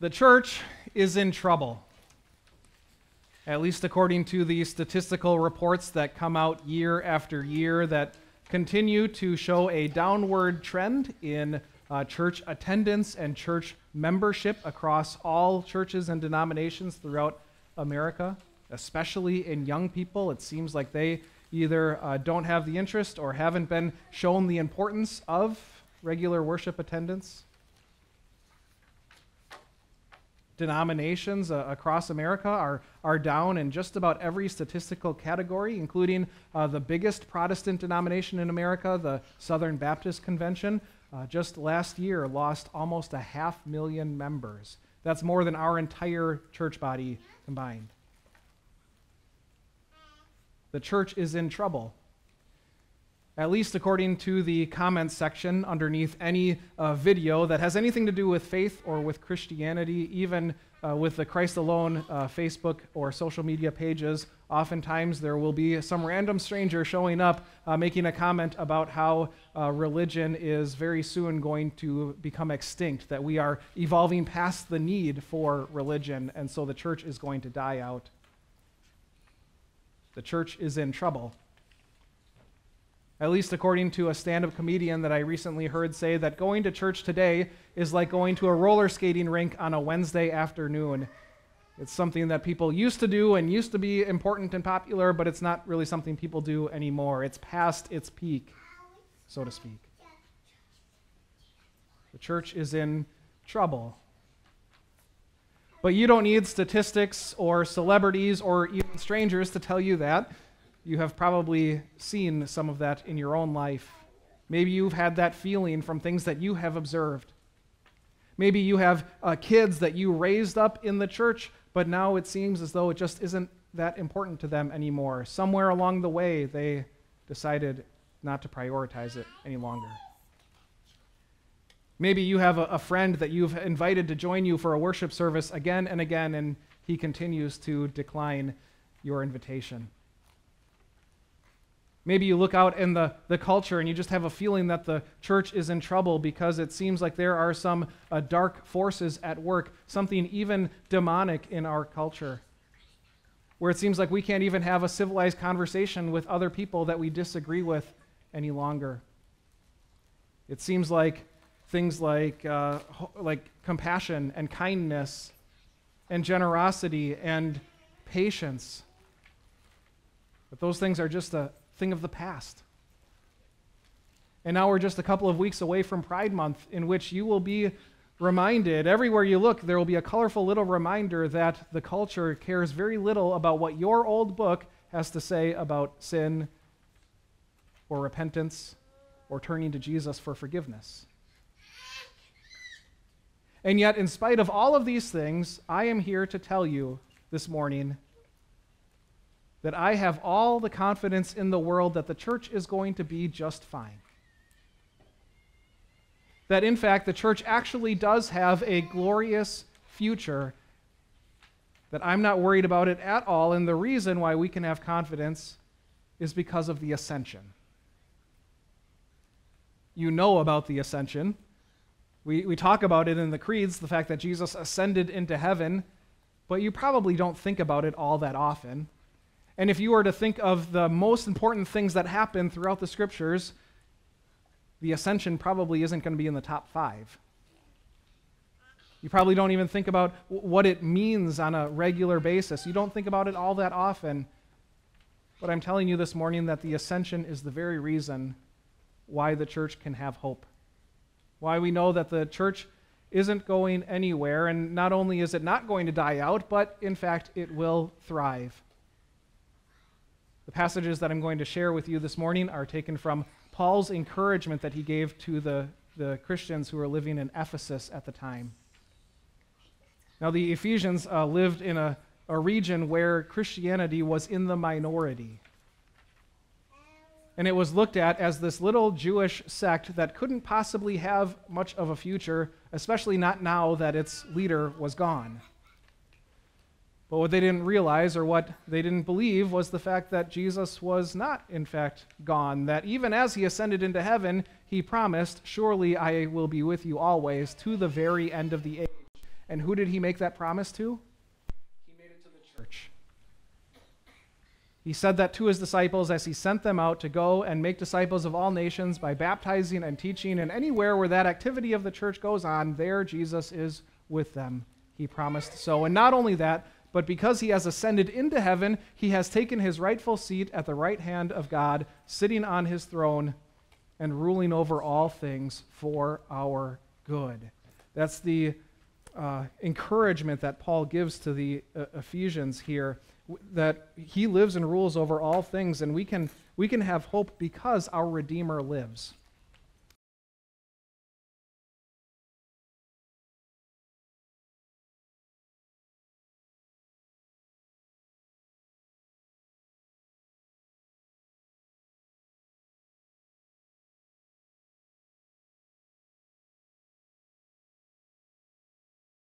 The church is in trouble, at least according to the statistical reports that come out year after year that continue to show a downward trend in church attendance and church membership across all churches and denominations throughout America, especially in young people. It seems like they either don't have the interest or haven't been shown the importance of regular worship attendance. Denominations across America are down in just about every statistical category, including the biggest Protestant denomination in America, the Southern Baptist Convention. Just last year lost almost 500,000 members. That's more than our entire church body combined. The church is in trouble, at least according to the comments section underneath any video that has anything to do with faith or with Christianity, even with the Christ Alone Facebook or social media pages. Oftentimes there will be some random stranger showing up making a comment about how religion is very soon going to become extinct, that we are evolving past the need for religion, and so the church is going to die out. The church is in trouble. At least according to a stand-up comedian that I recently heard say that going to church today is like going to a roller skating rink on a Wednesday afternoon. It's something that people used to do and used to be important and popular, but it's not really something people do anymore. It's past its peak, so to speak. The church is in trouble. But you don't need statistics or celebrities or even strangers to tell you that. You have probably seen some of that in your own life. Maybe you've had that feeling from things that you have observed. Maybe you have kids that you raised up in the church, but now it seems as though it just isn't that important to them anymore. Somewhere along the way, they decided not to prioritize it any longer. Maybe you have a friend that you've invited to join you for a worship service again and again, and he continues to decline your invitation. Maybe you look out in the culture and you just have a feeling that the church is in trouble because it seems like there are some dark forces at work, something even demonic in our culture, where it seems like we can't even have a civilized conversation with other people that we disagree with any longer. It seems like things like compassion and kindness and generosity and patience, but those things are just a thing of the past. And now we're just a couple of weeks away from Pride Month, in which you will be reminded, everywhere you look, there will be a colorful little reminder that the culture cares very little about what your old book has to say about sin or repentance or turning to Jesus for forgiveness. And yet, in spite of all of these things, I am here to tell you this morning that I have all the confidence in the world that the church is going to be just fine. That, in fact, the church actually does have a glorious future, that I'm not worried about it at all, and the reason why we can have confidence is because of the ascension. You know about the ascension. We talk about it in the creeds, the fact that Jesus ascended into heaven, but you probably don't think about it all that often. And if you were to think of the most important things that happen throughout the scriptures, the ascension probably isn't going to be in the top 5. You probably don't even think about what it means on a regular basis. You don't think about it all that often. But I'm telling you this morning that the ascension is the very reason why the church can have hope. Why we know that the church isn't going anywhere, and not only is it not going to die out, but in fact it will thrive. The passages that I'm going to share with you this morning are taken from Paul's encouragement that he gave to the Christians who were living in Ephesus at the time. Now, the Ephesians lived in a region where Christianity was in the minority. And it was looked at as this little Jewish sect that couldn't possibly have much of a future, especially not now that its leader was gone. But what they didn't realize, or what they didn't believe, was the fact that Jesus was not, in fact, gone. That even as he ascended into heaven, he promised, "Surely I will be with you always to the very end of the age." And who did he make that promise to? He made it to the church. He said that to his disciples as he sent them out to go and make disciples of all nations by baptizing and teaching, and anywhere where that activity of the church goes on, there Jesus is with them. He promised so. And not only that, but because he has ascended into heaven, he has taken his rightful seat at the right hand of God, sitting on his throne and ruling over all things for our good. That's the encouragement that Paul gives to the Ephesians here, that he lives and rules over all things, and we can have hope because our Redeemer lives.